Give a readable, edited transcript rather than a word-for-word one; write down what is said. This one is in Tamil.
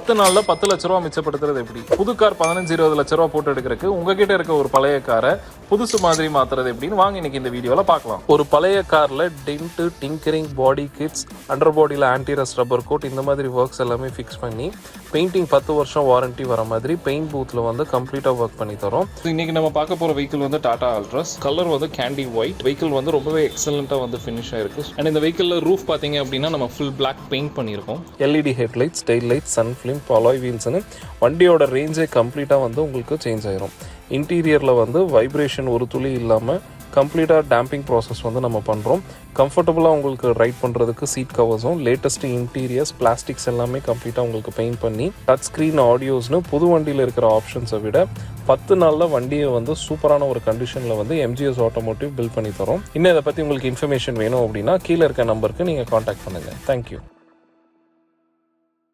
10 நாள்ல 10 லட்ச ரூபா மிச்சப்படுத்துறது எப்படி? புது கார் 15-20 லட்ச ரூபா போட்டு எடுக்கிறதுக்கு உங்ககிட்ட இருக்க ஒரு பழைய காரை புதுசு மாதிரி மாத்துறது எப்படின்னு வாங்க இன்னைக்கு இந்த வீடியோல பார்க்கலாம். ஒரு பழைய கார்ல டென்ட், டிங்கரிங், பாடி கிட்ஸ், அண்டர் பாடியில் ஆன்டி ரஸ்ட் ரப்பர் கோட் இந்த மாதிரி ஒர்க்ஸ் எல்லாமே ஃபிக்ஸ் பண்ணி பெயிண்டிங் 10 வருஷம் வாரண்டி வர மாதிரி பெயிண்ட் பூத்ல வந்து கம்ப்ளீட்டா ஒர்க் பண்ணி தரோம். இன்னைக்கு நம்ம பார்க்க போற வெஹிக்கிள் வந்து டாடா அல்ட்ராஸ். கலர் வந்து கேண்டி ஒயிட். வெஹிக்கிள் வந்து ரொம்பவே எக்ஸலண்டா வந்து ஃபினிஷ் ஆயிருக்கு. அண்ட் இந்த வெஹிக்கிள்ல ரூஃப் பாத்தீங்க அப்படின்னா நம்ம ஃபுல் பிளாக் பெயிண்ட் பண்ணியிருக்கோம். LED headlights, tail light, sun film, alloy வீல்ஸ்னு வண்டியோட ரேஞ்சே கம்ப்ளீட்டா வந்து உங்களுக்கு சேஞ்ச் ஆயிரும். இன்டீரியர்ல வந்து வைப்ரேஷன் ஒரு துளி இல்லாமல் கம்ப்ளீட்டாக டேம்பிங் ப்ராசஸ் வந்து நம்ம பண்ணுறோம். கம்ஃபர்டபுளாக உங்களுக்கு ரைட் பண்ணுறதுக்கு சீட் கவர்ஸும் லேட்டஸ்ட் இன்டீரியர்ஸ், பிளாஸ்டிக்ஸ் எல்லாமே கம்ப்ளீட்டாக உங்களுக்கு பெயிண்ட் பண்ணி டச் ஸ்க்ரீன், ஆடியோஸ்னு புது வண்டியில் இருக்கிற ஆப்ஷன்ஸை விட 10 நாளில் வண்டியை வந்து சூப்பரான ஒரு கண்டிஷனில் வந்து MGS Automotive பில்ட் பண்ணி தரோம். இன்னும் இதை பற்றி உங்களுக்கு இன்ஃபர்மேஷன் வேணும் அப்படின்னா கீழே இருக்க நம்பருக்கு நீங்கள் காண்டாக்ட் பண்ணுங்கள். தேங்க்யூ.